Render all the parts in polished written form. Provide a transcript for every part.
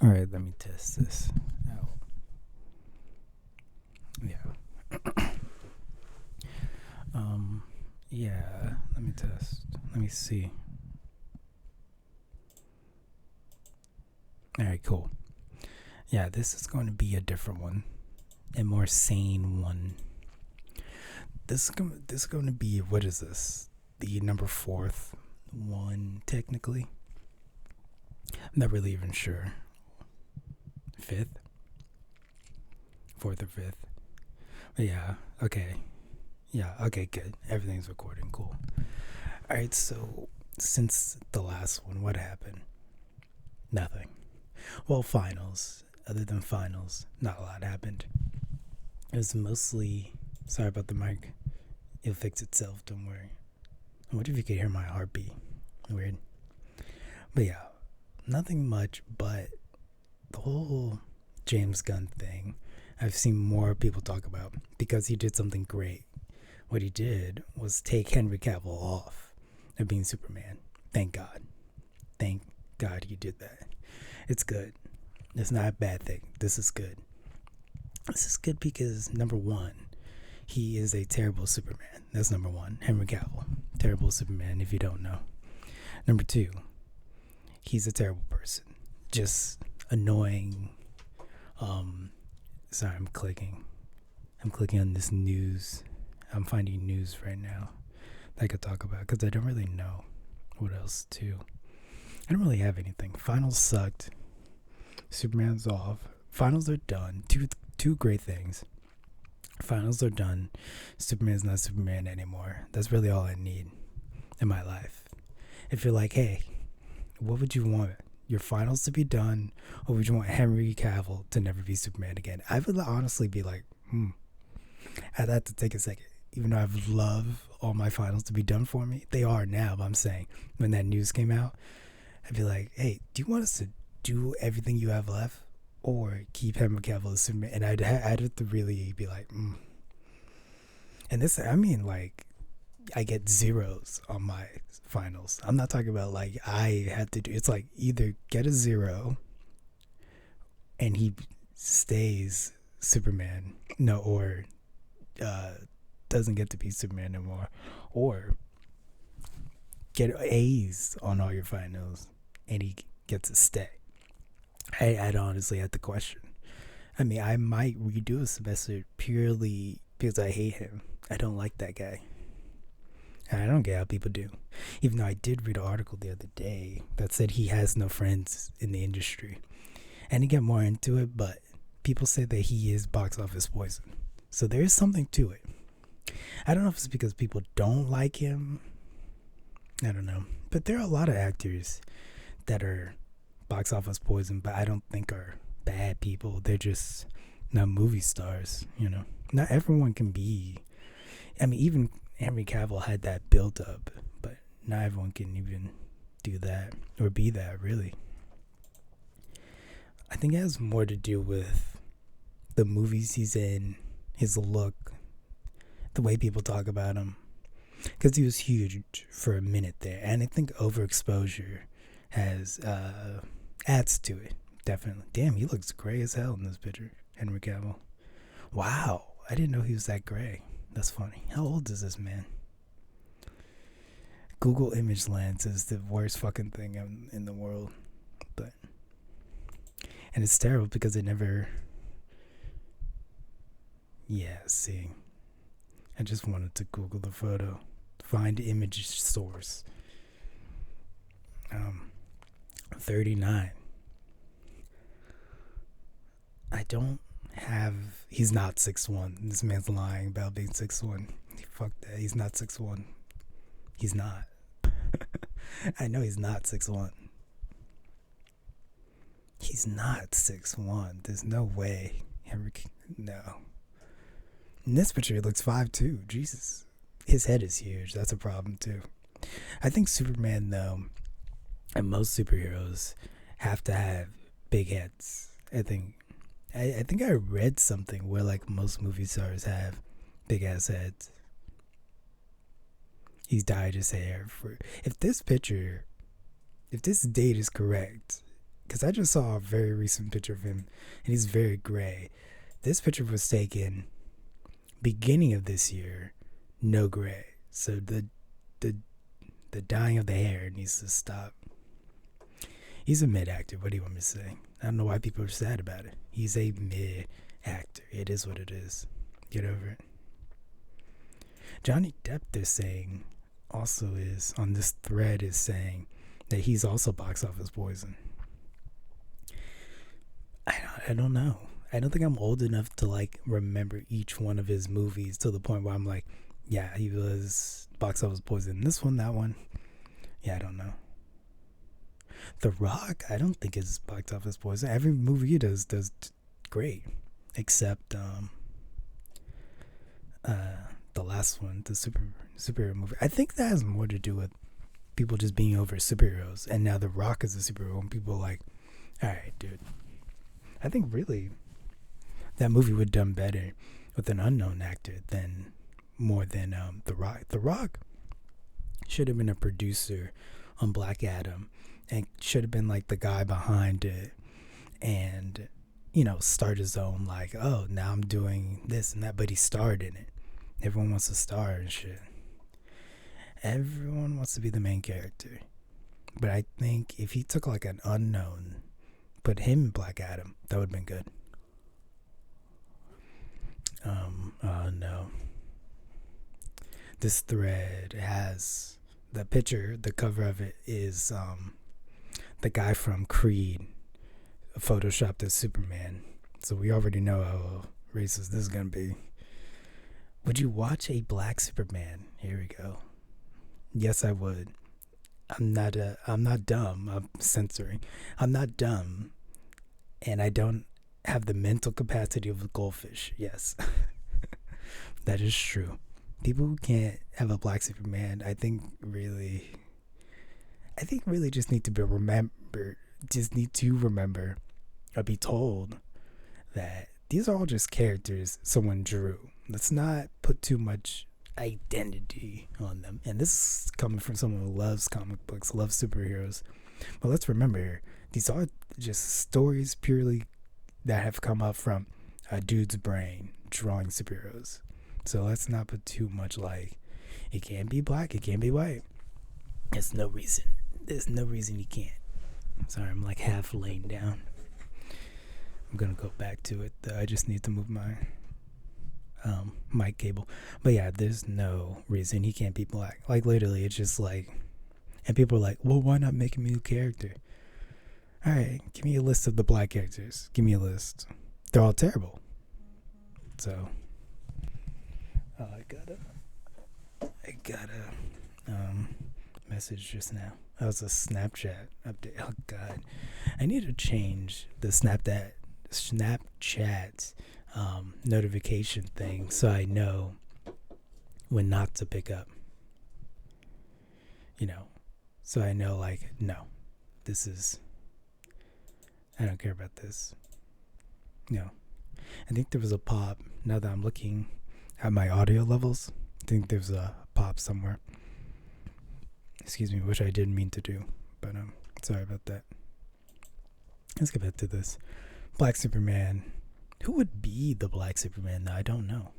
All right, let me test this out. Yeah. Yeah, let me test. Let me see. All right, cool. Yeah, this is going to be a different one, a more sane one. This is going to be, what is this? The number fourth one, technically. I'm not really even sure. Fifth? Fourth or fifth? But yeah, okay. Yeah, okay, good. Everything's recording. Cool. Alright, so since the last one, what happened? Nothing. Well, finals. Other than finals, not a lot happened. It was mostly. Sorry about the mic. It'll fix itself, don't worry. I wonder if you could hear my heartbeat. Weird. But yeah, nothing much, but the whole James Gunn thing, I've seen more people talk about because he did something great. What he did was take Henry Cavill off of being Superman. Thank God. Thank God he did that. It's good. It's not a bad thing. This is good. This is good because, number one, he is a terrible Superman. That's number one. Henry Cavill. Terrible Superman, if you don't know. Number two, he's a terrible person. Just annoying. Sorry, I'm clicking. I'm clicking on this news. I'm finding news right now that I could talk about because I don't really know what else to. I don't really have anything. Finals sucked. Superman's off. Finals are done. Two great things. Finals are done. Superman's not Superman anymore. That's really all I need in my life. If you're like, hey, what would you want? Your finals to be done, or would you want Henry Cavill to never be Superman again? I would honestly be like, I'd have to take a second. Even though I would love all my finals to be done for me, they are now, but I'm saying when that news came out, I'd be like, hey, do you want us to do everything you have left or keep Henry Cavill as Superman? And I'd have to really be like, And this, I mean, like, I get zeros on my finals. I'm not talking about like I had to do. It's like either get a zero and he stays Superman, no, or doesn't get to be Superman anymore, or get A's on all your finals and he gets to stay. I'd honestly have to question. I mean, I might redo a semester purely because I hate him. I don't like that guy. I don't get how people do. Even though I did read an article the other day that said he has no friends in the industry. And to get more into it, but people say that he is box office poison. So there is something to it. I don't know if it's because people don't like him. I don't know. But there are a lot of actors that are box office poison, but I don't think are bad people. They're just not movie stars, you know. Not everyone can be. I mean, even Henry Cavill had that build up, but not everyone can even do that or be that, really. I think it has more to do with the movies he's in, his look, the way people talk about him. Because he was huge for a minute there. And I think overexposure has adds to it, definitely. Damn, he looks gray as hell in this picture, Henry Cavill. Wow, I didn't know he was that gray. That's funny. How old is this man? Google Image Lens is the worst fucking thing in the world. And it's terrible because it never. Yeah, see. I just wanted to Google the photo. Find image source. 39. I don't have. He's not 6'1". This man's lying about being 6'1". Fuck that. He's not 6'1". He's not. I know he's not 6'1". He's not 6'1". There's no way. No. In this picture, he looks 5'2". Jesus. His head is huge. That's a problem, too. I think Superman, though, and most superheroes have to have big heads. I think I read something where like most movie stars have big ass heads. He's dyed his hair for if this date is correct, because I just saw a very recent picture of him, and he's very gray. This picture was taken beginning of this year, no gray. So the dyeing of the hair needs to stop. He's a mid actor. What do you want me to say? I don't know why people are sad about it. He's a mid actor. It is what it is. Get over it. Johnny Depp, they're saying, also is on this thread is saying that he's also box office poison. I don't know. I don't think I'm old enough to like remember each one of his movies to the point where I'm like, yeah, he was box office poison. This one, that one. Yeah, I don't know. The Rock, I don't think is box office poison. Every movie he does great, except the last one, the superhero movie. I think that has more to do with people just being over superheroes, and now The Rock is a superhero, and people are like, all right, dude. I think really that movie would have done better with an unknown actor than more than The Rock. The Rock should have been a producer on Black Adam and should have been like the guy behind it, and start his own like, oh, now I'm doing this and that, but he starred in it. Everyone wants to star and shit. Everyone wants to be the main character. But I think if he took like an unknown, put him in Black Adam, that would have been good. No. This thread has the picture, the cover of it is the guy from Creed photoshopped as Superman. So we already know how racist this is gonna be. Would you watch a black Superman? Here we go. Yes, I would. I'm not dumb. I'm censoring. I'm not dumb, and I don't have the mental capacity of a goldfish. Yes, that is true. People who can't have a black Superman, I think really just need to be remembered. Just need to remember or be told that these are all just characters someone drew. Let's not put too much identity on them. And this is coming from someone who loves comic books, loves superheroes. But let's remember, these are just stories purely that have come up from a dude's brain drawing superheroes. So let's not put too much like, it can't be black, it can't be white. There's no reason you can't. Sorry, I'm like half laying down. I'm gonna go back to it though. I just need to move my mic cable. But yeah, there's no reason he can't be black. Like literally, it's just like, and people are like, well, why not make him a new character? All right, give me a list of the black characters. Give me a list. They're all terrible. So, I got a message just now. That was a Snapchat update. Oh God, I need to change the Snapchat notification thing so I know when not to pick up. So I know like, no, this is, I don't care about this. No, I think there was a pop. Now that I'm looking at my audio levels, I think there's a pop somewhere. Excuse me, which I didn't mean to do, but sorry about that. Let's get back to this. Black Superman. Who would be the Black Superman though? I don't know.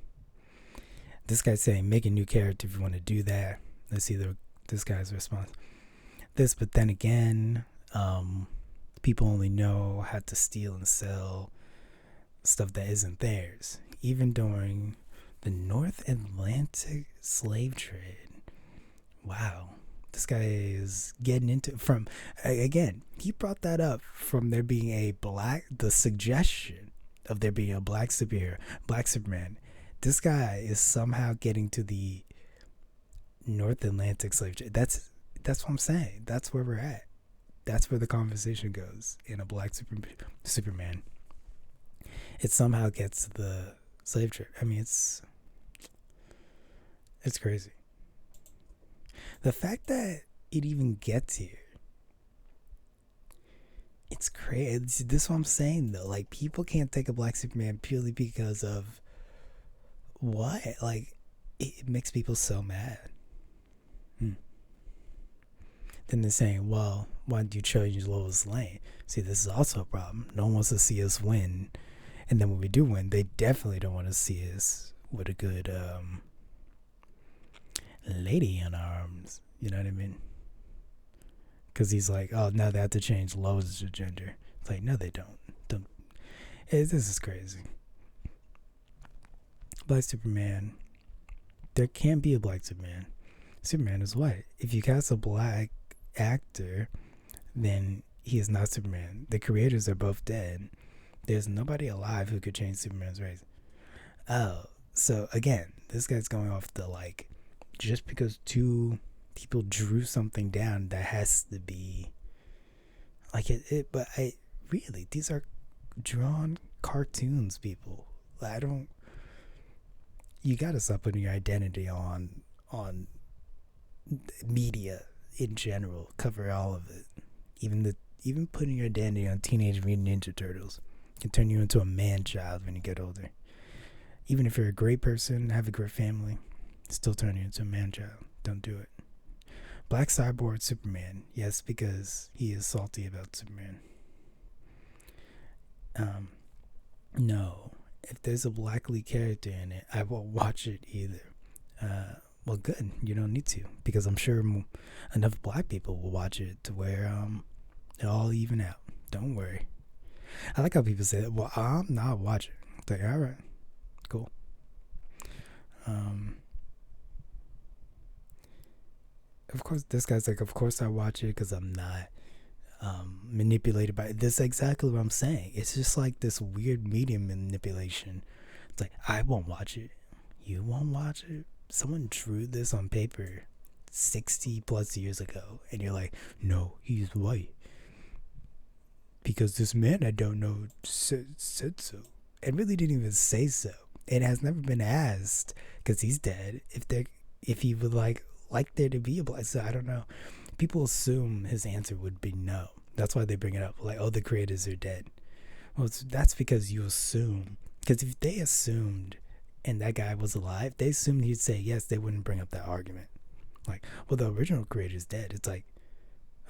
This guy's saying make a new character if you want to do that. Let's see this guy's response. But then again, people only know how to steal and sell stuff that isn't theirs. Even during the North Atlantic slave trade. Wow. This guy is getting into he brought that up from there being the suggestion of there being a black superhero, Black Superman. This guy is somehow getting to the North Atlantic slave trade. That's what I'm saying. That's where we're at. That's where the conversation goes in a Black Superman. It somehow gets to the slave trade. I mean, it's crazy. The fact that it even gets here, it's crazy. This is what I'm saying though. Like, people can't take a Black Superman purely because of what? Like, it makes people so mad. Then they're saying, well, why don't you change Lois Lane? See, this is also a problem. No one wants to see us win. And then when we do win, they definitely don't want to see us with a good lady in our arms. You know what I mean? Because he's like, oh, now they have to change Lois' gender. It's like, no, they don't. This is crazy. Black Superman. There can't be a black Superman. Superman is white. If you cast a black actor, then he is not Superman. The creators are both dead. There's nobody alive who could change Superman's race. Oh, so again, this guy's going off the like, just because two people drew something down, that has to be like it. But really, these are drawn cartoons, people. I don't. You gotta stop putting your identity on media in general. Cover all of it. Even putting your identity on Teenage Mutant Ninja Turtles can turn you into a man child when you get older. Even if you're a great person, have a great family, still turn you into a man child. Don't do it. Black Cyborg Superman. Yes, because he is salty about Superman. No. If there's a black lead character in it, I won't watch it either. Well, good. You don't need to, because I'm sure enough black people will watch it to where it all even out. Don't worry. I like how people say, well, I'm not watching. It's like, all right, cool. Of course, this guy's like, of course I watch it because I'm not manipulated by it. This is exactly what I'm saying. It's just like this weird media manipulation. It's like, I won't watch it. You won't watch it? Someone drew this on paper 60 plus years ago, and you're like, no, he's white. Because this man I don't know said so. And really didn't even say so. It has never been asked, because he's dead, if he would like there to be a black. So I don't know. People assume his answer would be no. That's why they bring it up. Like, oh, the creators are dead. Well, that's because you assume. Because if they assumed and that guy was alive, they assumed he'd say yes, they wouldn't bring up that argument. Like, well, the original creator's dead. It's like,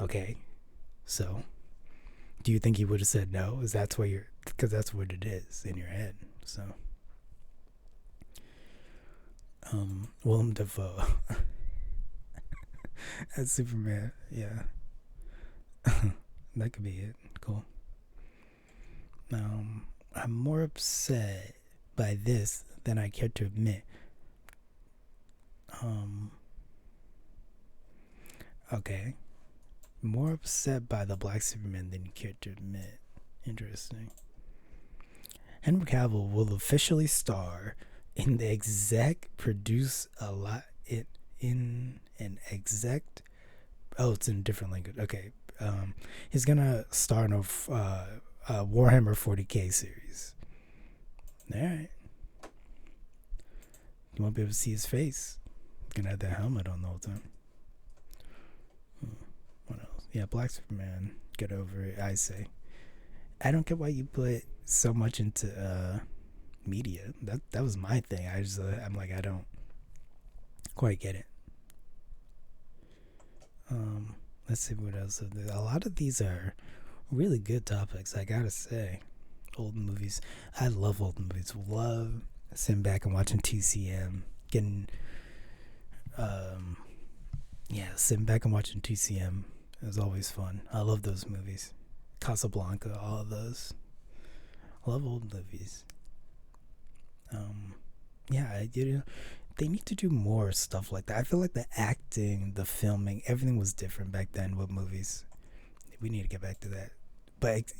okay, so do you think he would have said no? Is that's where you're, because that's what it is in your head. So, Willem Dafoe as Superman, yeah. That could be it. Cool. I'm more upset by this than I care to admit. Okay. More upset by the Black Superman than you care to admit. Interesting. Henry Cavill will officially star in the exec produce a lot in an exec. Oh, it's in a different language. Okay. He's gonna star in a Warhammer 40k series. All right. You won't be able to see his face. Gonna have that helmet on the whole time. What else? Yeah, Black Superman. Get over it, I say. I don't get why you put so much into media. That was my thing. I'm like, I don't quite get it. Let's see what else. A lot of these are really good topics, I gotta say. Old movies. I love old movies. Love sitting back and watching TCM. Sitting back and watching TCM is always fun. I love those movies. Casablanca, all of those. I love old movies. They need to do more stuff like that. I feel like the acting, the filming, everything was different back then with movies. We need to get back to that. But,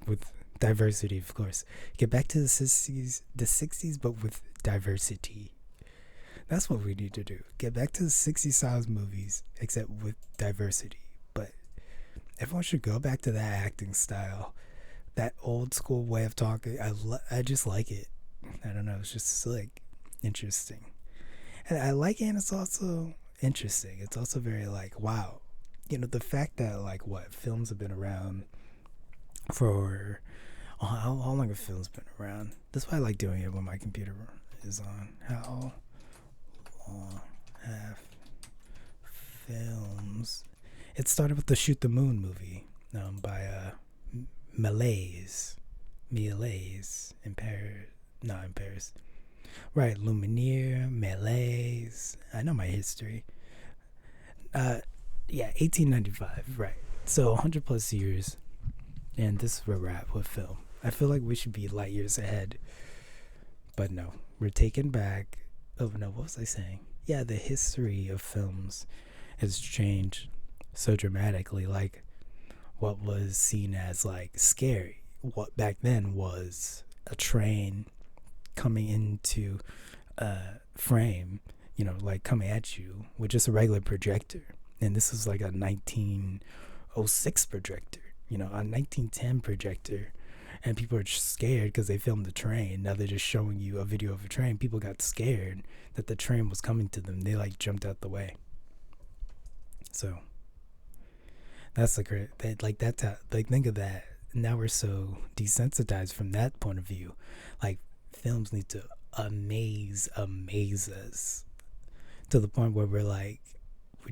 with diversity, of course. Get back to the 60s, but with diversity. That's what we need to do. Get back to the 60s style movies, except with diversity. But everyone should go back to that acting style. That old school way of talking. I just like it. I don't know. It's just like interesting. And I like it, and it's also interesting. It's also very like, wow. The fact that films have been around for how long have films been around? That's why I like doing it when my computer is on. How long have films. It started with the Shoot the Moon movie by Malaise. Malaise in Paris. Not in Paris. Right, Lumiere, Malaise. I know my history. Yeah, 1895, right. So 100 plus years, and this is where we're at with film. I feel like we should be light years ahead, but no, we're taken back. Oh no, what was I saying? Yeah, the history of films has changed so dramatically. Like, what was seen as like scary, what back then was a train coming into frame, like coming at you with just a regular projector. And this was like a 1906 projector, a 1910 projector. And people are just scared because they filmed the train. Now they're just showing you a video of a train. People got scared that the train was coming to them. They like jumped out the way. So that's like that's how, like, think of that. Now we're so desensitized from that point of view. Like, films need to amaze us to the point where we're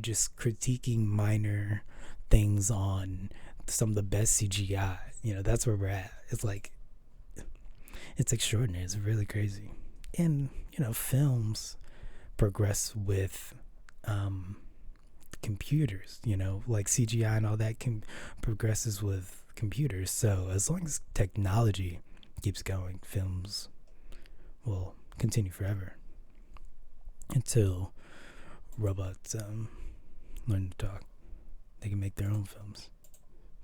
just critiquing minor things on some of the best CGI. That's where we're at. It's like, it's extraordinary. It's really crazy. And films progress with computers, like CGI and all that progresses with computers. So as long as technology keeps going, films will continue forever until robots learn to talk. They can make their own films,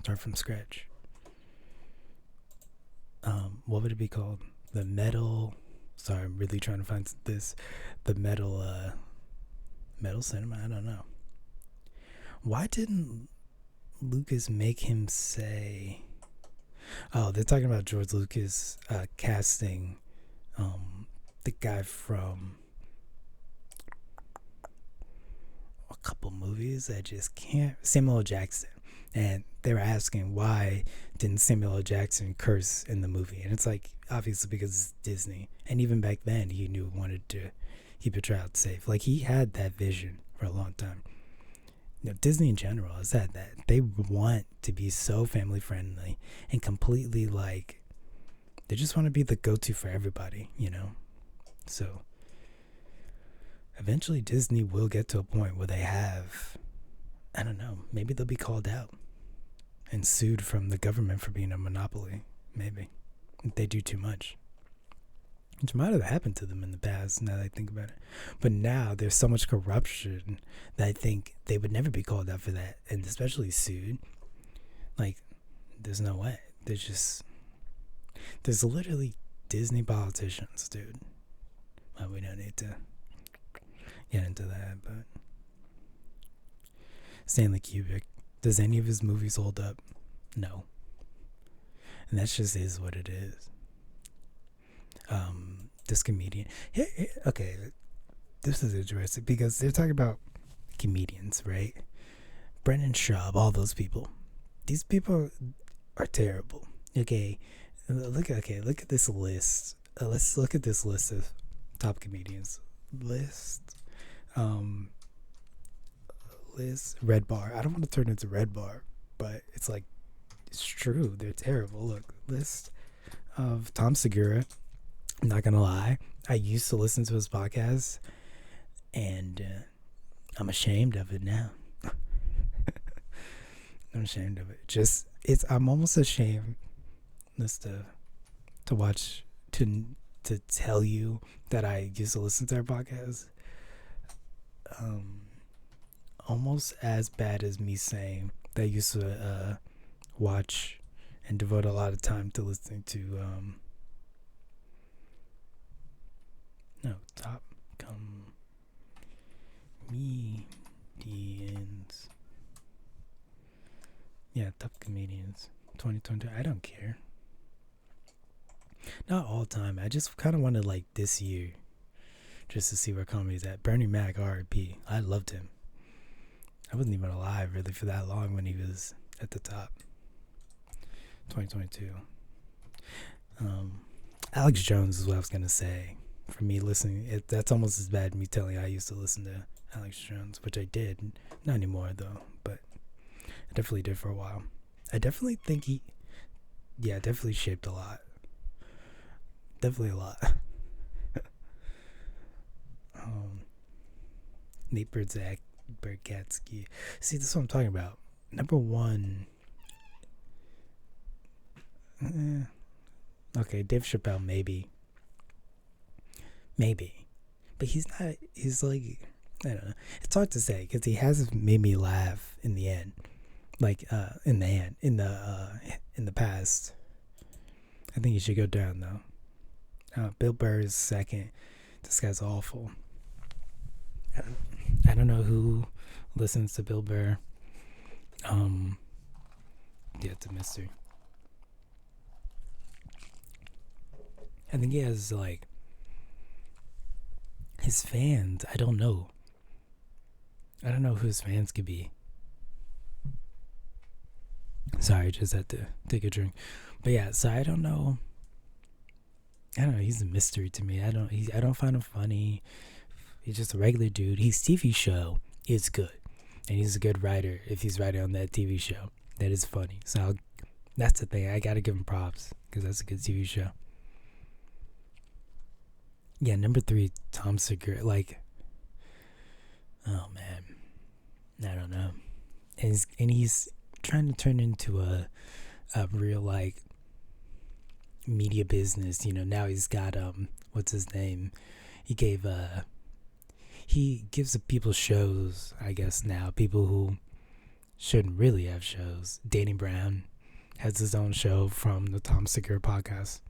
start from scratch. What would it be called? The metal. Sorry, I'm really trying to find this. The metal cinema. I don't know. Why didn't Lucas make him say? Oh, they're talking about George Lucas casting the guy from a couple movies. I just can't. Samuel L. Jackson. And they were asking, why didn't Samuel L. Jackson curse in the movie? And it's like, obviously because it's Disney. And even back then, he knew he wanted to keep a child safe. Like, he had that vision for a long time. Disney in general has had that. They want to be so family friendly and completely they just want to be the go-to for everybody, So eventually Disney will get to a point where they have, I don't know, maybe they'll be called out and sued from the government for being a monopoly. Maybe. If they do too much. Which might have happened to them in the past, now that I think about it. But now there's so much corruption that I think they would never be called out for that, and especially sued. Like, there's no way. There's literally Disney politicians, dude. Well, we don't need to get into that, but Stanley Kubrick, does any of his movies hold up? No. And that just is what it is. This comedian. Okay, this is interesting because they're talking about comedians, right? Brendan Schaub, all those people. These people are terrible. Okay, look at this list. Let's look at this list of top comedians. List. Red Bar. I don't want to turn into Red Bar, but it's true. They're terrible. Look, list of Tom Segura. I'm not gonna lie. I used to listen to his podcast, and I'm ashamed of it now. I'm ashamed of it. I'm almost ashamed to watch to tell you that I used to listen to their podcast. Almost as bad as me saying that I used to watch and devote a lot of time to listening to top comedians. Yeah, top comedians 2020. I don't care. Not all time. I just kind of wanted this year just to see where comedy's at. Bernie Mac, R.I.P. I loved him. I wasn't even alive really for that long when he was at the top. 2022. Alex Jones is what I was gonna say. For me listening, that's almost as bad as me telling you I used to listen to Alex Jones, which I did. Not anymore, though, but I definitely did for a while. I definitely think definitely shaped a lot. Definitely a lot. Nate Bargatze. See, this is what I'm talking about. Number one. Okay, Dave Chappelle, maybe. But he's not, he's like, I don't know. It's hard to say because he hasn't made me laugh in the end. Like, in the past. I think he should go down, though. Bill Burr is second. This guy's awful. I don't know who listens to Bill Burr. Yeah, it's a mystery. I think he has, like, his fans. I don't know who his fans could be. Sorry, just had to take a drink. But yeah, so I don't know. He's a mystery to me. I don't find him funny. He's just a regular dude. His TV show is good. And he's a good writer if he's writing on that TV show. That is funny. So that's the thing. I gotta give him props because that's a good TV show. Yeah, number 3, Tom Segura. Like, oh man, I don't know. And he's trying to turn into a real, like, media business. You know, now he's got what's his name? He gives people shows, I guess now, people who shouldn't really have shows. Danny Brown has his own show from the Tom Segura podcast.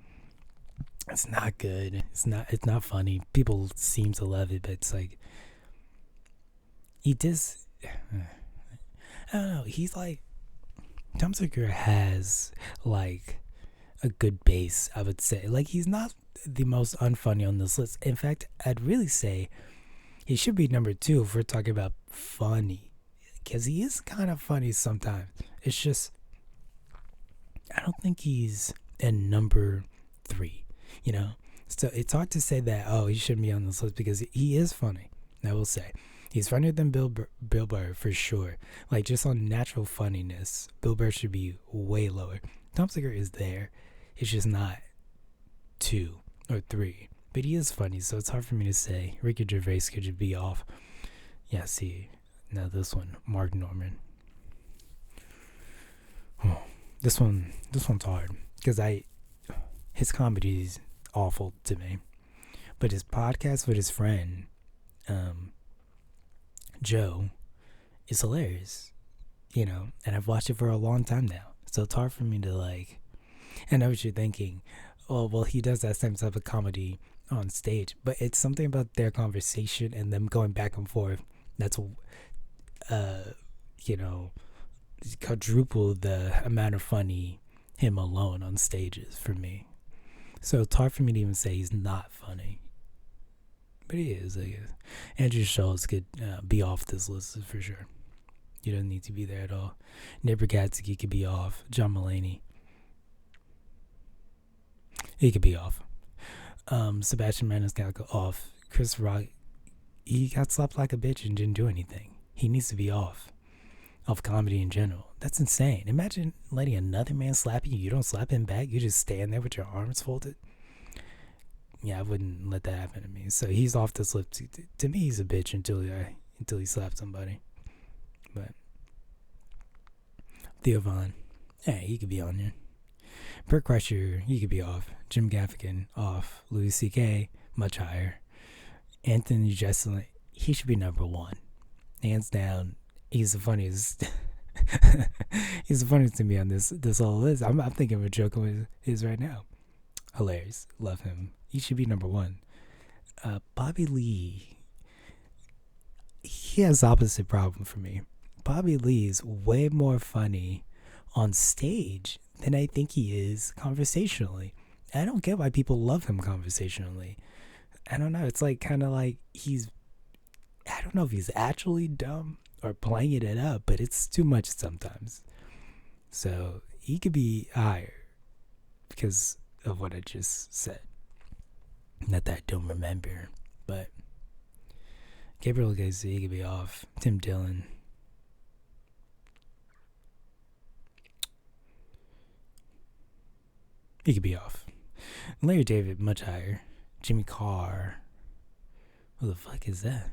It's not good. It's not funny. People seem to love it, but it's like I don't know. He's like, Tom Segura has like a good base, I would say. Like, he's not the most unfunny on this list. In fact, I'd really say he should be number 2 if we're talking about funny, because he is kind of funny sometimes. It's just, I don't think he's in number 3. You know, so it's hard to say that, he shouldn't be on this list, because he is funny. I will say he's funnier than Bill Burr for sure. Like, just on natural funniness, Bill Burr should be way lower. Tom Segura is there. It's just not 2 or 3. But he is funny, so it's hard for me to say. Ricky Gervais could be off. Yeah, see, now this one, Mark Norman. Oh, this one's hard because his comedy is awful to me, but his podcast with his friend Joe is hilarious, you know, and I've watched it for a long time now, so it's hard for me to, like, I know what you're thinking. Oh, well, he does that same type of comedy on stage, but it's something about their conversation and them going back and forth that's quadruple the amount of funny him alone on stages for me. So it's hard for me to even say he's not funny, but he is, I guess. Andrew Schultz could be off this list for sure. He doesn't need to be there at all. Nate Bargatze could be off. John Mulaney, he could be off. Sebastian Maniscalco off. Chris Rock, he got slapped like a bitch and didn't do anything. He needs to be off comedy in general. That's insane. Imagine letting another man slap you. You don't slap him back. You just stand there with your arms folded. Yeah, I wouldn't let that happen to me. So he's off this list. To me, he's a bitch until he slaps somebody. But Theo Von, hey, he could be on there. Bert Kreischer, he could be off. Jim Gaffigan, off. Louis C.K., much higher. Anthony Jeselnik, he should be number 1. Hands down, he's the funniest. He's the funniest to me on this whole list. I'm thinking of a joke of his right now. Hilarious. Love him. He should be number 1. Bobby Lee, he has the opposite problem for me. Bobby Lee is way more funny on stage than I think he is conversationally. I don't get why people love him conversationally. I don't know. It's like kind of like I don't know if he's actually dumb or playing it up, but it's too much sometimes. So he could be higher because of what I just said. Not that I don't remember, but Gabriel Casey, he could be off. Tim Dillon. He could be off. Larry David, much higher. Jimmy Carr. Who the fuck is that?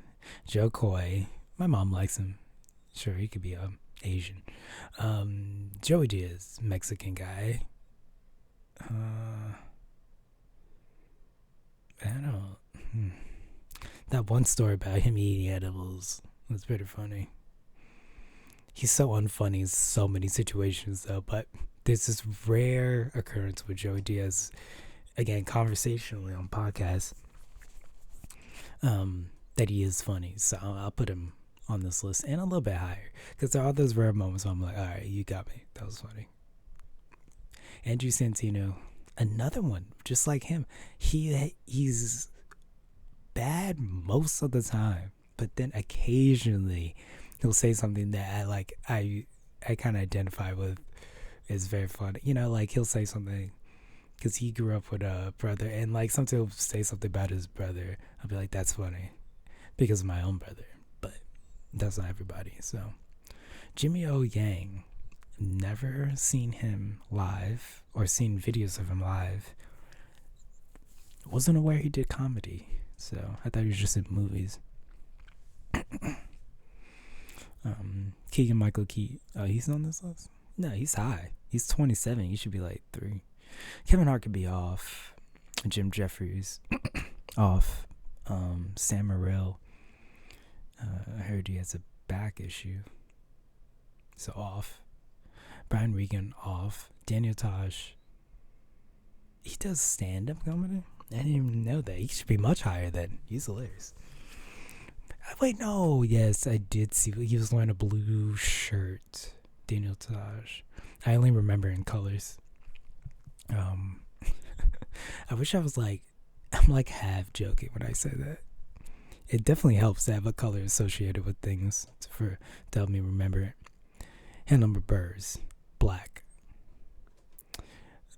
Joe Coy. My mom likes him. Sure, he could be Asian. Joey Diaz, Mexican guy. I don't know. That one story about him eating edibles was pretty funny. He's so unfunny in so many situations, though, but there's this rare occurrence with Joey Diaz, again, conversationally on podcasts, that he is funny. So I'll put him on this list and a little bit higher, because there are those rare moments where I'm like, all right, you got me. That was funny. Andrew Santino, another one, just like him. He's bad most of the time, but then occasionally he'll say something that I kind of identify with. Is very funny. Like he'll say something because he grew up with a brother, and like sometimes he'll say something about his brother. I'll be like, that's funny because of my own brother, but that's not everybody. So Jimmy O Yang, never seen him live or seen videos of him live. Wasn't aware he did comedy, so I thought he was just in movies. Keegan Michael Key, he's on this list? No, he's high. He's 27. He should be like 3. Kevin Hart could be off. Jim Jeffries off. Sam Morril, I heard he has a back issue, so off. Brian Regan off. Daniel Tosh, he does stand-up comedy? I didn't even know that. He should be much higher then. He's hilarious. Wait, no. Yes, I did see. He was wearing a blue shirt. Daniel Tosh. I only remember in colors. I wish I was like, I'm like half joking when I say that. It definitely helps to have a color associated with things to help me remember it. Hannibal Buress, black.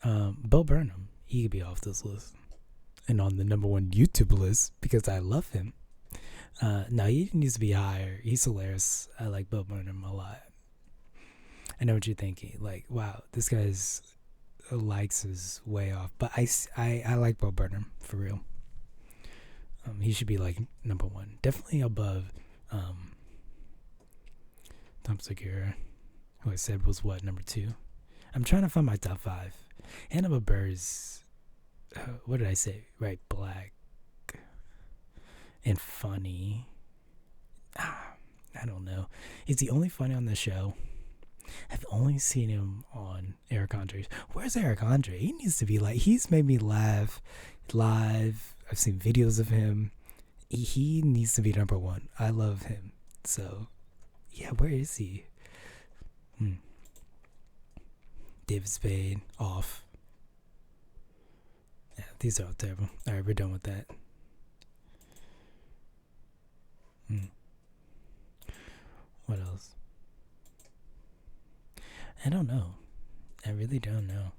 Bo Burnham, he could be off this list and on the number 1 YouTube list because I love him. No, he needs to be higher. He's hilarious. I like Bo Burnham a lot. I know what you're thinking. Like, wow, this guy's likes is way off. But I like Bo Burnham, for real. He should be like number 1. Definitely above Tom Segura, who I said was number 2. I'm trying to find my top 5. Hannibal Buress, what did I say? Right, black and funny. I don't know. Is he only funny on the show? I've only seen him on Eric Andre's. Where's Eric Andre? He needs to be like, he's made me laugh live. I've seen videos of him. He needs to be number 1. I love him. So, yeah, where is he? David Spade, off. Yeah, these are all terrible. Alright, we're done with that. What else? I don't know. I really don't know.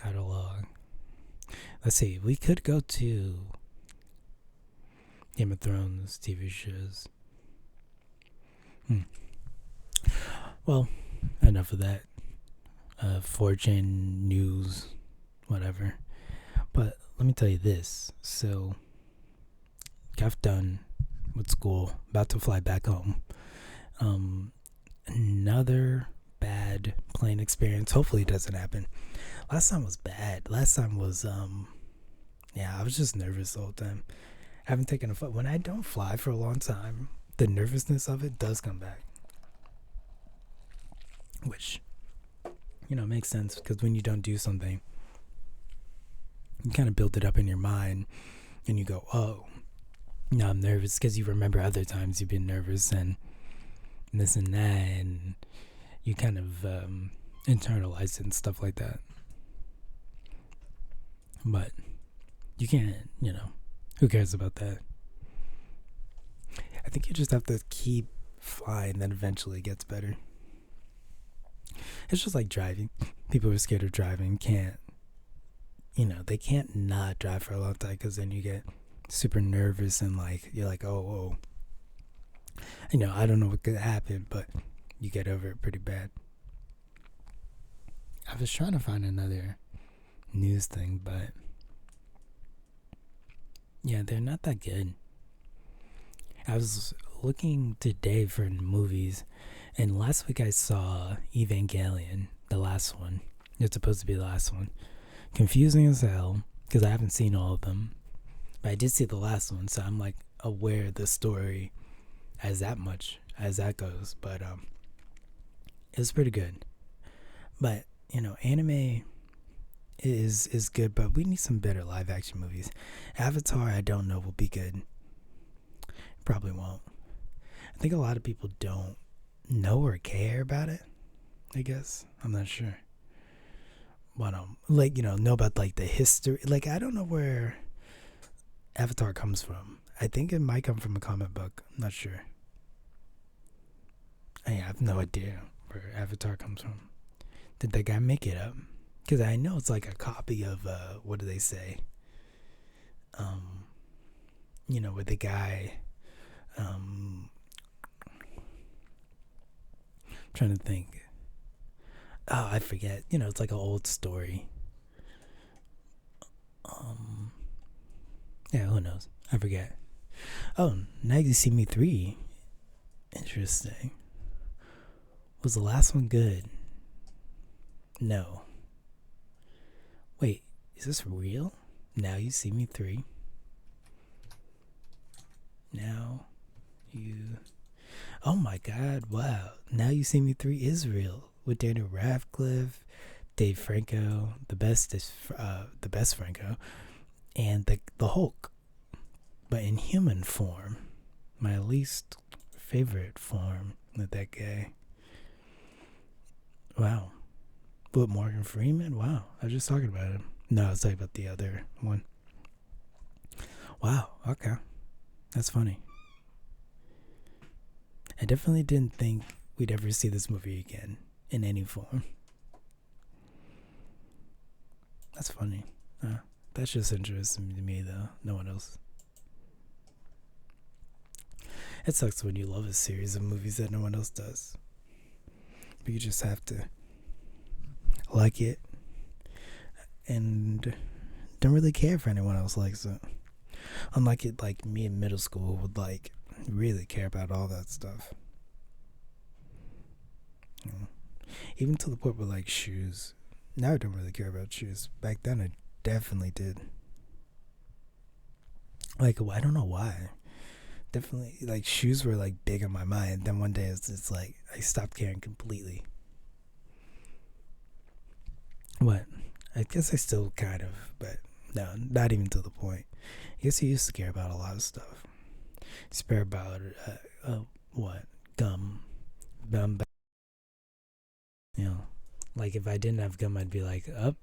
Catalog. Let's see. We could go to Game of Thrones TV shows. Well, enough of that. Fortune, news, whatever. But let me tell you this. So, got done with school. About to fly back home. Another bad plane experience. Hopefully it doesn't happen. Last time was bad. Last time was I was just nervous the whole time. I haven't taken a flight. When I don't fly for a long time, the nervousness of it does come back. Which, makes sense, because when you don't do something, you kind of build it up in your mind and you go, oh, no, I'm nervous, because you remember other times you've been nervous and this and that, and you kind of internalize it and stuff like that. But you can't, who cares about that? I think you just have to keep flying, then eventually it gets better. It's just like driving. People who are scared of driving can't, they can't not drive for a long time, because then you get super nervous and like you're like, oh, I don't know what could happen, but you get over it pretty bad. I was trying to find another news thing, but yeah, they're not that good. I was looking today for movies, and last week I saw Evangelion, the last one. It's supposed to be the last one. Confusing as hell, because I haven't seen all of them. But I did see the last one, so I'm like aware of the story as that much as that goes. But it was pretty good. But anime is good, but we need some better live action movies. Avatar, I don't know, will be good. Probably won't. I think a lot of people don't know or care about it. I guess I'm not sure. But know about like the history. Like I don't know where Avatar comes from. I think it might come from a comic book. I'm not sure. I have no idea where Avatar comes from. Did that guy make it up? Because I know it's like a copy of what do they say? Where the guy. I'm trying to think. Oh, I forget. It's like an old story. Yeah, who knows? I forget. Oh, Now You See Me 3. Interesting. Was the last one good? No. Wait, is this real? Now You See Me 3? Now you... Oh my god, wow. Now You See Me 3 is real. With Daniel Radcliffe, Dave Franco, the best Franco, and the Hulk, but in human form. My least favorite form with that guy. Wow. With Morgan Freeman? Wow. I was just talking about him. No, I was talking about the other one. Wow. Okay. That's funny. I definitely didn't think we'd ever see this movie again in any form. That's funny. That's just interesting to me, though. No one else. It sucks when you love a series of movies that no one else does. But you just have to like it and don't really care if anyone else likes it. Unlike it, like me in middle school would like really care about all that stuff. Even to the point with like shoes. Now I don't really care about shoes. Back then I definitely did. Like I don't know why. Definitely like shoes were like big on my mind. Then one day it's like I stopped caring completely. What? I guess I still kind of, but no, not even to the point. I guess I used to care about a lot of stuff. Spare about what? Gum. Like if I didn't have gum, I'd be like, up.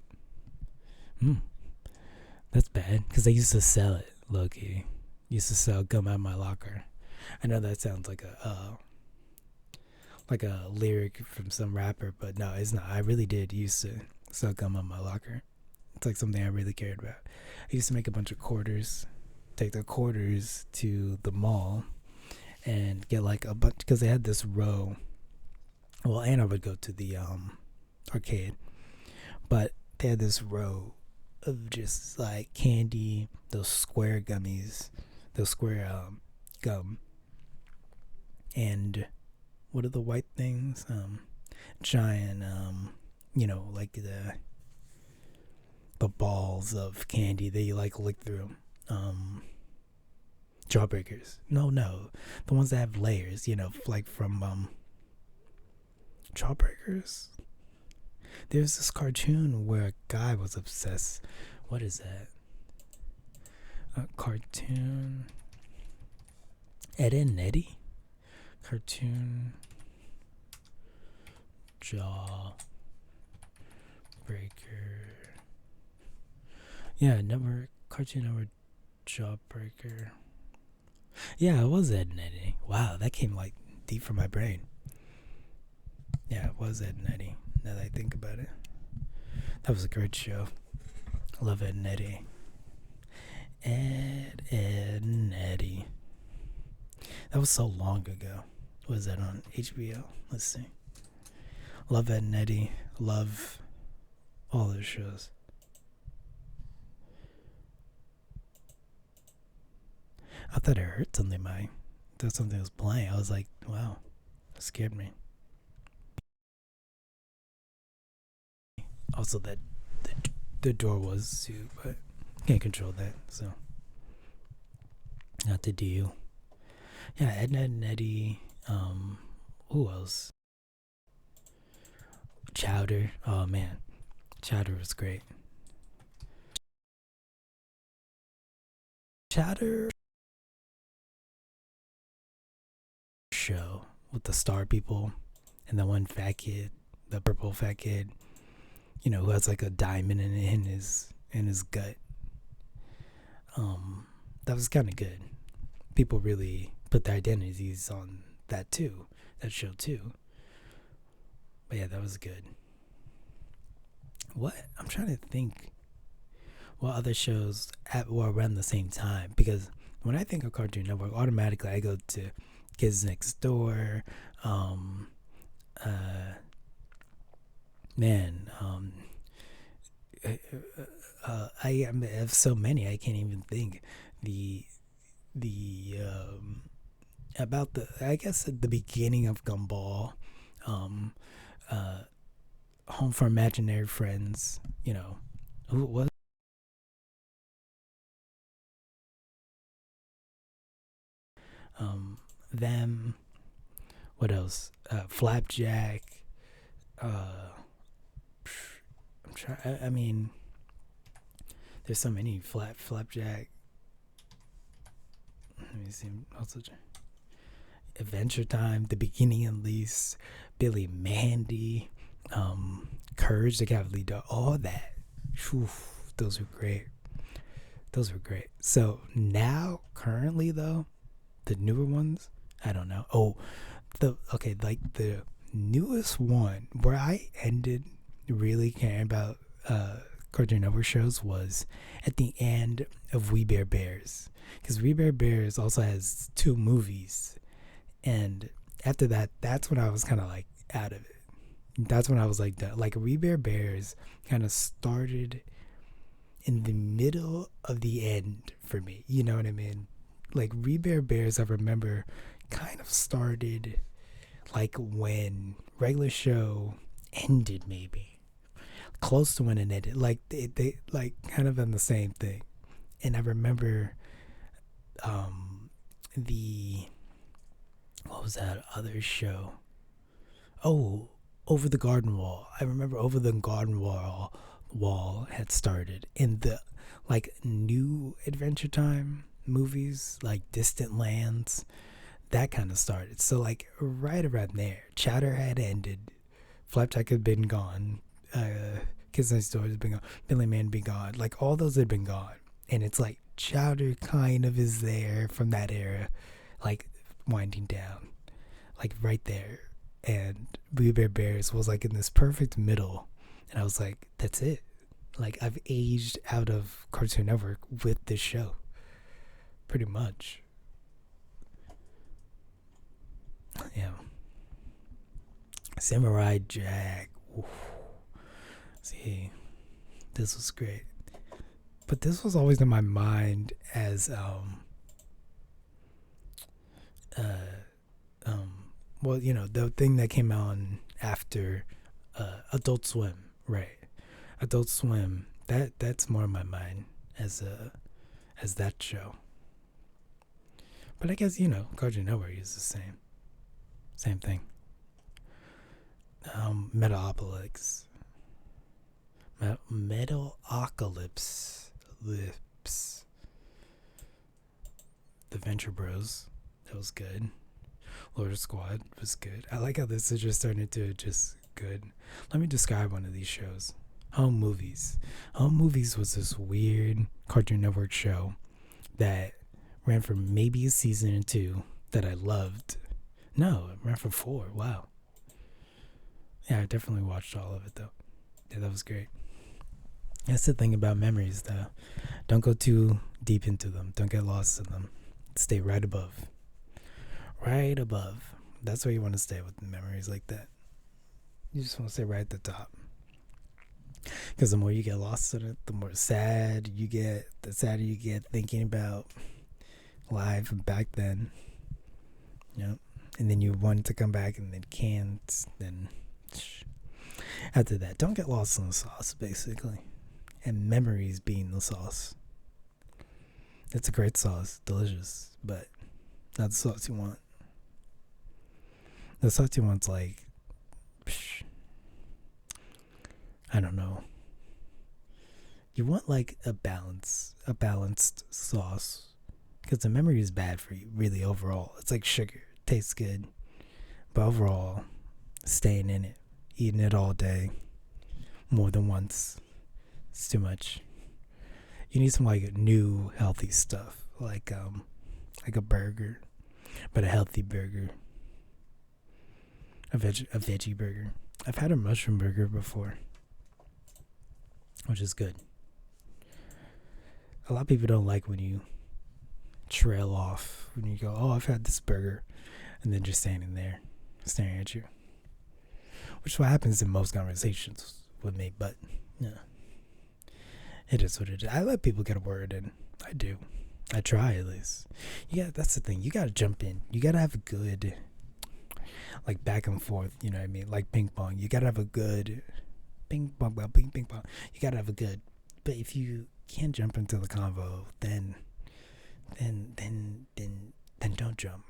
That's bad. Because I used to sell it, low-key. Used to sell gum out my locker. I know that sounds like a lyric from some rapper, but no, it's not. I really did used to sell gum on my locker. It's like something I really cared about. I used to make a bunch of quarters, take the quarters to the mall, and get like a bunch, because they had this row. Well, and I would go to the arcade, but they had this row of just like candy, those square gummies, those square gum, and what are the white things? Giant, like the balls of candy that you like lick through. Jawbreakers. No, the ones that have layers. Like from Jawbreakers. There's this cartoon where a guy was obsessed. What is that? A cartoon. Ed and Eddie? Cartoon. Jawbreaker. Yeah, Cartoon Network Jawbreaker. Yeah, it was Ed and Eddie. Wow, that came like deep from my brain. Yeah, it was Ed and Eddie. Now that I think about it, that was a great show. I love Ed and Eddie. Ed and Eddie. That was so long ago. Was that on HBO? Let's see. Love Ed and Eddie. Love all those shows. I thought I heard something. Thought something was playing. I was like, wow, that scared me. Also, that the door was too, but can't control that. So, not the deal. Yeah, Ed and Eddie. Who else? Chowder. Oh man, Chowder was great. Chowder show with the star people and the one fat kid, the purple fat kid. Who has like a diamond in his gut. That was kind of good. People really put their identities on that too, that show too. But yeah, that was good. What I'm trying to think, what other shows were around the same time? Because when I think of Cartoon Network, automatically I go to Kids Next Door. Man, I have so many I can't even think. The about the I guess at the beginning of Gumball, um, uh, Home for Imaginary Friends. Who was them? What else? Flapjack. Uh, I'm trying. I mean, there's so many. Flapjack. Let me see. Also, Adventure Time, the beginning at least. Billy Mandy, Courage the Cowardly Dog, all that. Whew, those were great. Those were great. So now, currently though, the newer ones, I don't know. Oh, like the newest one where I ended really caring about Cartoon Network shows was at the end of We Bare Bears, because We Bare Bears also has two movies, and after that, that's when I was kind of like out of it. That's when I was like done. Like We Bare Bears kind of started in the middle of the end for me. You know what I mean? Like We Bare Bears, I remember kind of started like when regular show ended, maybe close to when it ended. Like they like kind of on the same thing. And I remember the what was that other show? Oh, Over the Garden Wall. I remember Over the Garden Wall had started, in the like new Adventure Time movies like Distant Lands, that kind of started. So like right around there, Chowder had ended, Flapjack had been gone, Kids Next Door had been gone, Billy Man be gone, like all those had been gone, and it's like Chowder kind of is there from that era, like winding down, like right there. And We Bare Bears was like in this perfect middle, and I was like, that's it. Like I've aged out of Cartoon Network with this show, pretty much. Yeah. Samurai Jack. Oof. See, this was great, but this was always in my mind as uh well, the thing that came out after Adult Swim, right? Adult Swim. That's more in my mind as that show. But I guess Cartoon Network is the same thing. Metalocalypse, Metalocalypse, Lips, The Venture Bros. That was good. Lord Squad was good. I like how this is just starting to just good. Let me describe one of these shows. Home Movies. Home Movies was this weird Cartoon Network show that ran for maybe a season or two that I loved. No, it ran for 4. Wow. Yeah, I definitely watched all of it though. Yeah, that was great. That's the thing about memories though. Don't go too deep into them. Don't get lost in them. Stay right above. Right above. That's where you want to stay with memories like that. You just want to stay right at the top. Because the more you get lost in it, the more sad you get. The sadder you get thinking about life back then. Yep. And then you want to come back and then can't. Then after that, don't get lost in the sauce, basically. And memories being the sauce. It's a great sauce, delicious, but not the sauce you want. The sauce you want's like, I don't know. You want like a balanced sauce, because the memory is bad for you, really, overall. It's like sugar, it tastes good, but overall, staying in it, eating it all day, more than once, it's too much. You need some like new healthy stuff, like a burger, but a healthy burger, a veggie burger. I've had a mushroom burger before, which is good. A lot of people don't like when you trail off, when you go, oh, I've had this burger, and then just standing there staring at you, which is what happens in most conversations with me. But yeah, it is what it is. I let people get a word in. I do. I try, at least. Yeah, that's the thing. You gotta jump in. You gotta have a good, like, back and forth. You know what I mean? Like ping pong. You gotta have a good ping pong, ping pong. You gotta have a good. But if you can't jump into the convo, then don't jump.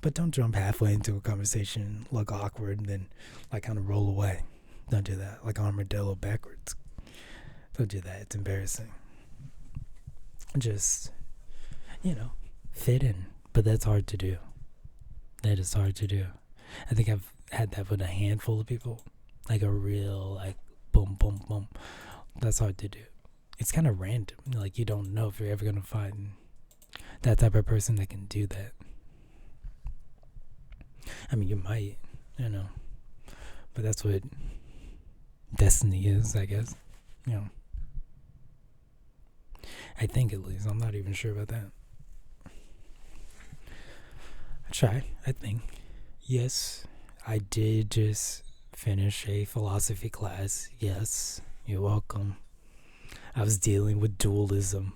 But don't jump halfway into a conversation, look awkward, and then like kind of roll away. Don't do that. Like armadillo backwards. Don't do that. It's embarrassing. Just, fit in. But that's hard to do. That is hard to do. I think I've had that with a handful of people. Like a real, like, boom, boom, boom. That's hard to do. It's kind of random. Like, you don't know if you're ever going to find that type of person that can do that. I mean, you might, but that's what destiny is, I guess. I think, at least. I'm not even sure about that. I try, I think. Yes, I did just finish a philosophy class. Yes, you're welcome. I was dealing with dualism.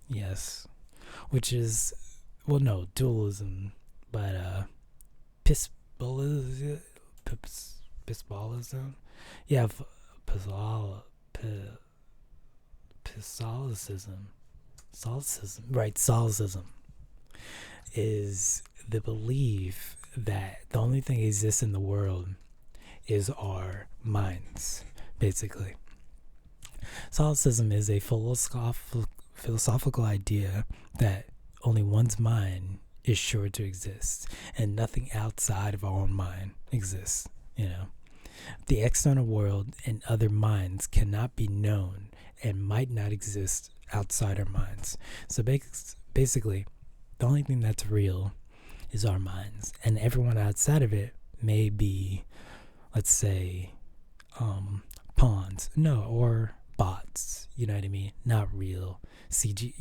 Yes. Which is, dualism, but Pisbolism? Yeah, Solipsism. Right, solipsism is the belief that the only thing that exists in the world is our minds, basically. Solipsism is a philosophical idea that only one's mind is sure to exist, and nothing outside of our own mind exists. The external world and other minds cannot be known and might not exist outside our minds. So basically, the only thing that's real is our minds, and everyone outside of it may be, let's say, pawns, or bots. You know what I mean? Not real CG.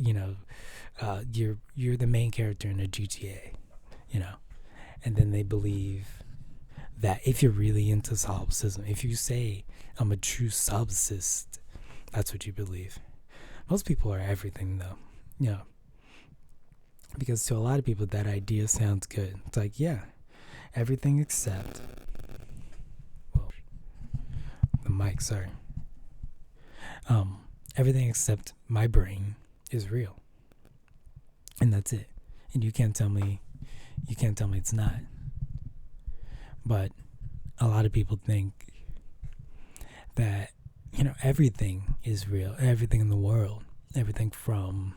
You're the main character in a GTA. And then they believe that if you're really into solipsism, if you say I'm a true solipsist, that's what you believe. Most people are everything, though. Because to a lot of people, that idea sounds good. It's like, yeah, everything except, the mic, sorry. Everything except my brain is real, and that's it. And you can't tell me it's not. But a lot of people think that everything is real, everything in the world, everything from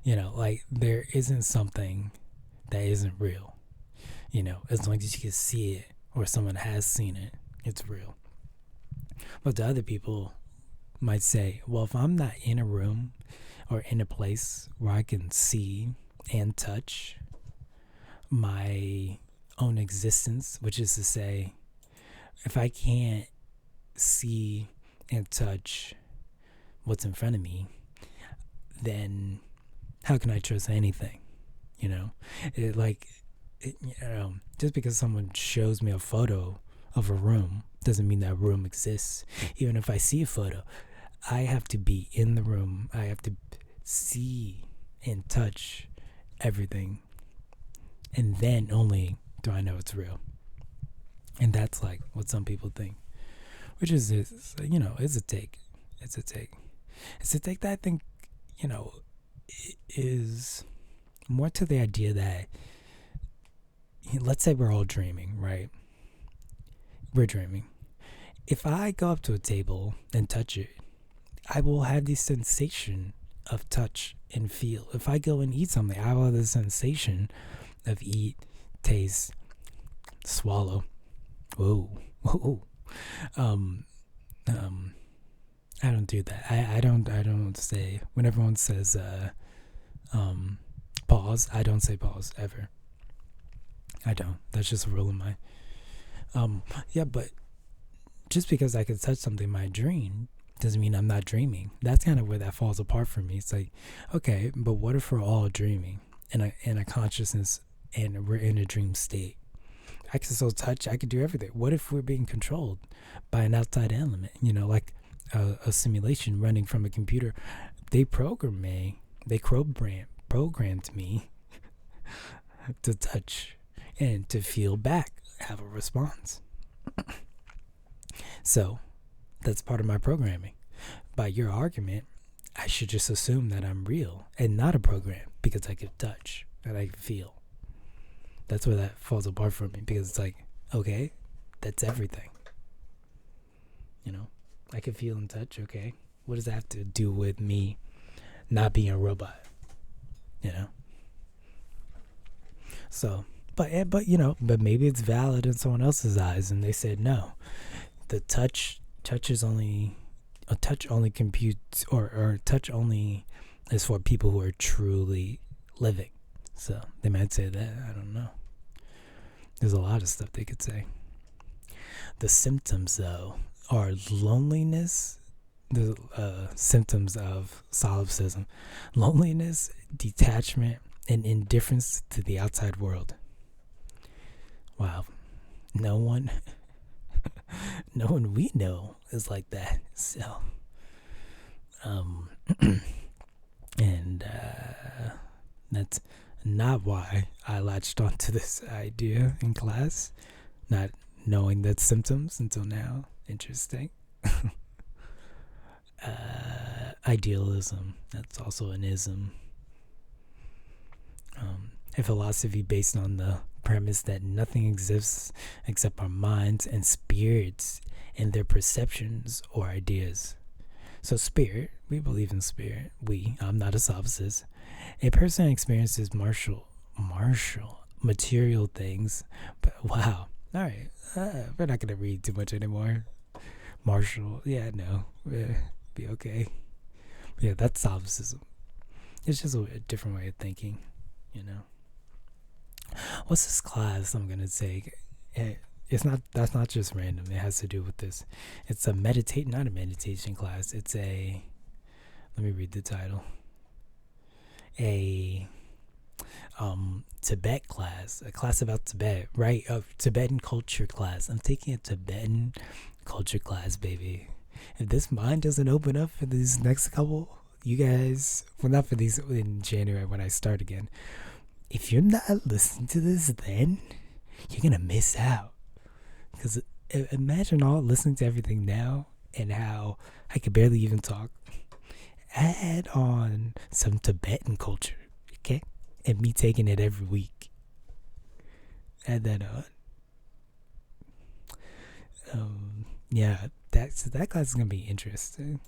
like there isn't something that isn't real. As long as you can see it or someone has seen it, it's real. But the other people might say, well, if I'm not in a room or in a place where I can see and touch my own existence, which is to say, if I can't see and touch what's in front of me, then how can I trust anything? You know, just because someone shows me a photo of a room doesn't mean that room exists. Even if I see a photo, I have to be in the room. I have to see and touch everything, and then only do I know it's real. And that's like what some people think, which is it's a take. It's a take. It's a take that I think, is more to the idea that, let's say we're all dreaming, right? We're dreaming. If I go up to a table and touch it, I will have the sensation of touch and feel. If I go and eat something, I will have the sensation of eat, taste, swallow. Whoa. I don't do that. I don't say, when everyone says pause, I don't say pause ever. I don't. That's just a rule of mine. But just because I could touch something in my dream doesn't mean I'm not dreaming. That's kind of where that falls apart for me. It's like, okay, but what if we're all dreaming in a consciousness and we're in a dream state? I can still touch. I could do everything. What if we're being controlled by an outside element? Like a simulation running from a computer. They programmed me to touch and to feel back, have a response. So that's part of my programming. By your argument, I should just assume that I'm real and not a program because I could touch and I could feel. That's where that falls apart for me, because it's like, okay, that's everything. I can feel and touch, okay. What does that have to do with me not being a robot? So, but maybe it's valid in someone else's eyes, and they said no. The touch only computes, or touch only is for people who are truly living. So they might say that. I don't know. There's a lot of stuff they could say. The symptoms, though, are loneliness. The symptoms of solipsism: loneliness, detachment, and indifference to the outside world. Wow. No one we know is like that. So, and that's not why I latched onto this idea in class, not knowing that symptoms until now. Interesting. Idealism, that's also an ism. A philosophy based on the premise that nothing exists except our minds and spirits and their perceptions or ideas. So spirit, we believe in spirit. I'm not a sophist. A person experiences martial material things, but wow. All right, we're not gonna read too much anymore. Martial, yeah, no, be okay. Yeah, that's sophism. It's just a different way of thinking, What's this class I'm gonna take? That's not just random. It has to do with this. It's not a meditation class. It's let me read the title. A Tibet class, a class about Tibet, right? A Tibetan culture class. I'm taking a Tibetan culture class, baby. If this mind doesn't open up for these next couple, you guys, well, not for these in January when I start again. If you're not listening to this, then you're gonna miss out. Because imagine all listening to everything now and how I could barely even talk. Add on some Tibetan culture, okay? And me taking it every week. Add that on. Yeah, that class is gonna be interesting.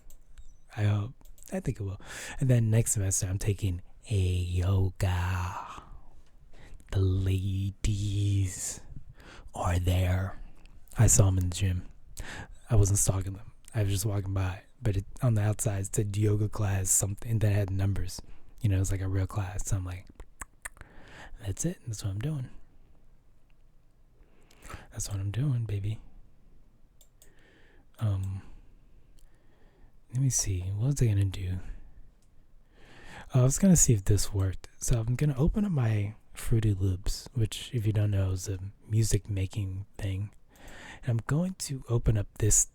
I hope. I think it will. And then next semester, I'm taking a yoga. The ladies are there. I saw them in the gym. I wasn't stalking them. I was just walking by. But on the outside, it said yoga class, something that had numbers. It was like a real class. So I'm like, that's it. That's what I'm doing. That's what I'm doing, baby. Let me see. What was I gonna do? I was gonna see if this worked. So I'm gonna open up my Fruity Loops, which, if you don't know, is a music making thing. And I'm going to open up this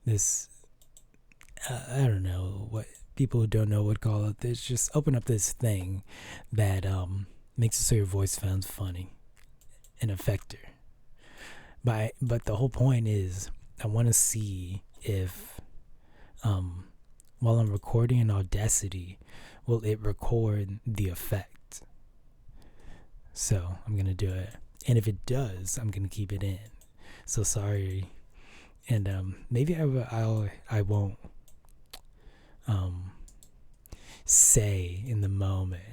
this I don't know what people who don't know would call it. This just open up this thing that makes it so your voice sounds funny, an effector. But the whole point is I want to see if while I'm recording in Audacity, will it record the effect? So I'm gonna do it, and if it does, I'm gonna keep it in. So sorry, and maybe I won't say in the moment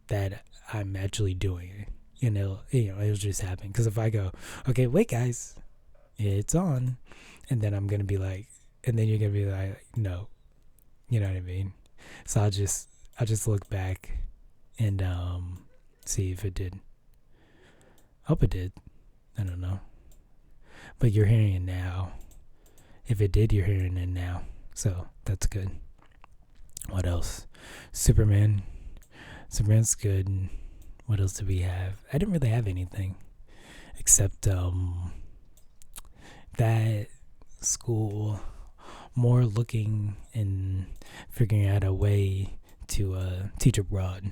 that I'm actually doing it. It'll just happen. Because if I go, okay, wait, guys, it's on, and then I'm gonna be like, and then you're gonna be like, no, you know what I mean? So I'll just look back and see if it did. Hope it did. I don't know, but you're hearing it now. If it did, you're hearing it now. So that's good. What else? Superman's good. What else do we have? I didn't really have anything except that school, more looking and figuring out a way to teach abroad,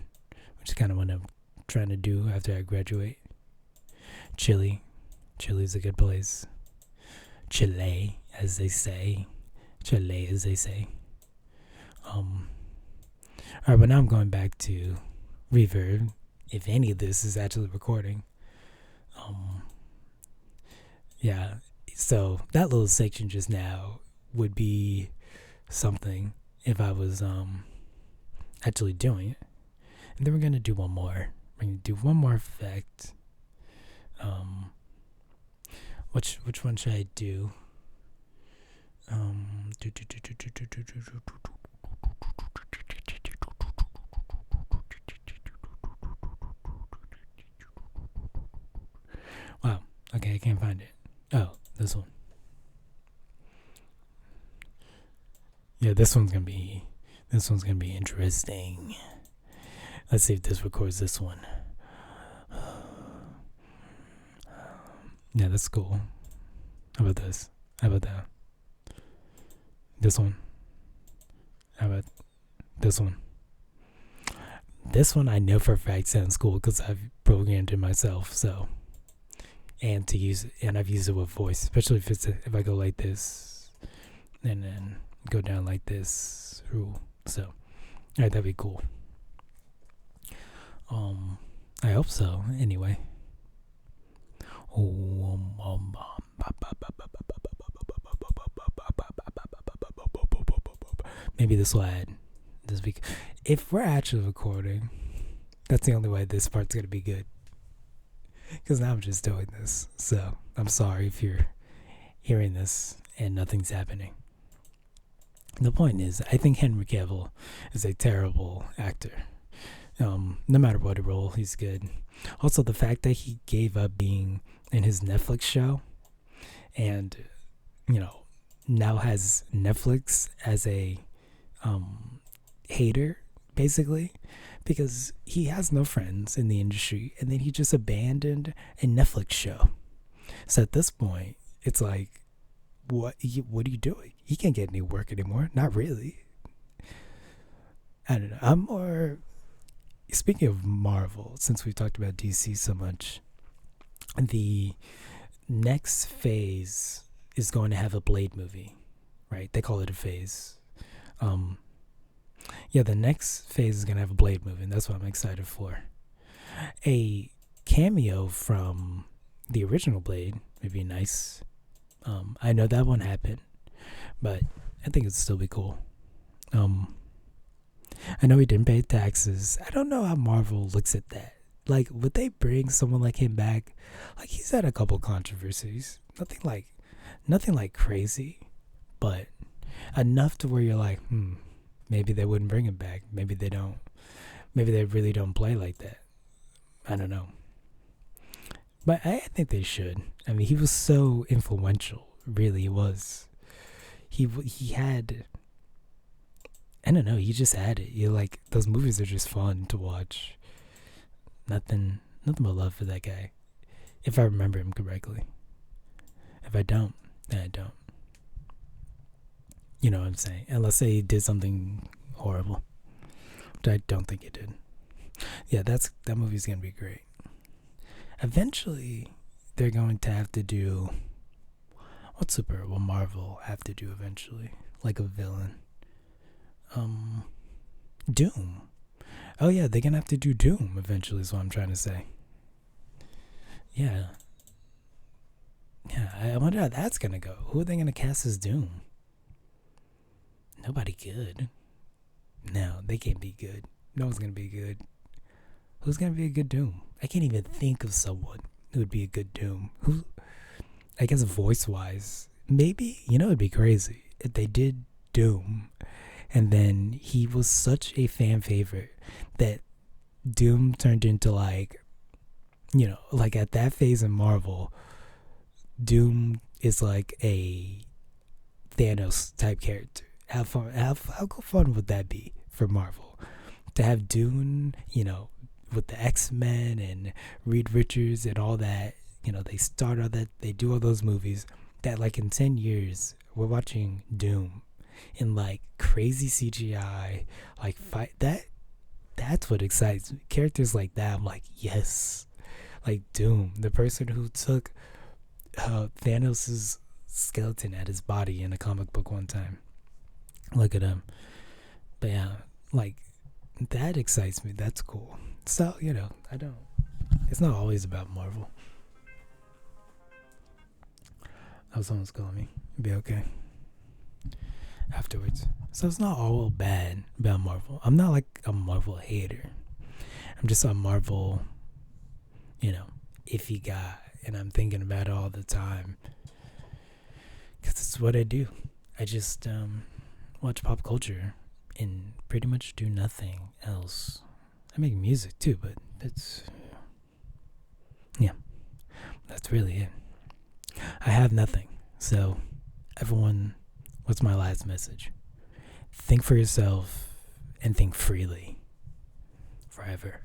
which is kind of what I'm trying to do after I graduate. Chile's a good place. Chile, as they say. Alright, but now I'm going back to reverb, if any of this is actually recording. Yeah, so that little section just now would be something if I was actually doing it. And then we're gonna do one more. We're gonna do one more effect. Which one should I do? Wow. Okay, I can't find it. Oh, this one. Yeah, this one's gonna be interesting. Let's see if this records this one. Yeah, that's cool. How about this? How about that? This one. How about this one? This one I know for a fact sounds cool because I've programmed it myself. So, and I've used it with voice, especially if I go like this, and then go down like this. So, alright, that'd be cool. I hope so. Anyway. Maybe this will add this week. If we're actually recording, that's the only way this part's gonna be good. Because now I'm just doing this. So I'm sorry if you're hearing this and nothing's happening. The point is, I think Henry Cavill is a terrible actor. No matter what role, he's good. Also, the fact that he gave up being in his Netflix show and, now has Netflix as a hater, basically, because he has no friends in the industry, and then he just abandoned a Netflix show. So at this point, it's like, what are you doing? He can't get any work anymore. Not really. I don't know. I'm more... Speaking of Marvel, since we talked about DC so much, the next phase is going to have a Blade movie, right? They call it a phase. The next phase is going to have a Blade movie, and that's what I'm excited for. A cameo from the original Blade would be nice. I know that won't happen, but I think it'd still be cool. I know he didn't pay taxes. I don't know how Marvel looks at that. Like, would they bring someone like him back? Like, he's had a couple controversies. Nothing like crazy, but enough to where you're like, maybe they wouldn't bring him back. Maybe they don't. Maybe they really don't play like that. I don't know. But I think they should. I mean, he was so influential, Really was. He had, I don't know, he just had it. You like, those movies are just fun to watch. Nothing but love for that guy. If I remember him correctly. If I don't, then I don't. You know what I'm saying? Unless they did something horrible, which I don't think it did. Yeah, that movie's gonna be great. Eventually, they're going to have to do, what super will Marvel have to do eventually? Like a villain. Doom. Oh yeah, they're gonna have to do Doom eventually. Is what I'm trying to say. Yeah. Yeah, I wonder how that's gonna go. Who are they gonna cast as Doom? Nobody good. No, they can't be good. No one's gonna be good. Who's gonna be a good Doom? I can't even think of someone who would be a good Doom. Who? I guess voice wise, maybe. You know, it'd be crazy if they did Doom, and then he was such a fan favorite that Doom turned into like, you know, like at that phase in Marvel, Doom is like a Thanos type character. How fun would that be for Marvel to have Dune, you know, with the X-Men and Reed Richards and all that, you know, they start all that, they do all those movies that like in 10 years we're watching Doom in like crazy CGI, like fight that's what excites me. Characters like that, I'm like, yes. Like Doom, the person who took Thanos's skeleton at his body in a comic book one time. Look at him. But yeah, like that excites me. That's cool. So, you know, it's not always about Marvel. Oh, someone's calling me. Be okay afterwards. So it's not all bad about Marvel. I'm not like a Marvel hater. I'm just a Marvel, you know, iffy guy. And I'm thinking about it all the time. Because it's what I do. I just watch pop culture and pretty much do nothing else. I make music too, but that's really it. I have nothing. So, everyone, what's my last message? Think for yourself and think freely. Forever.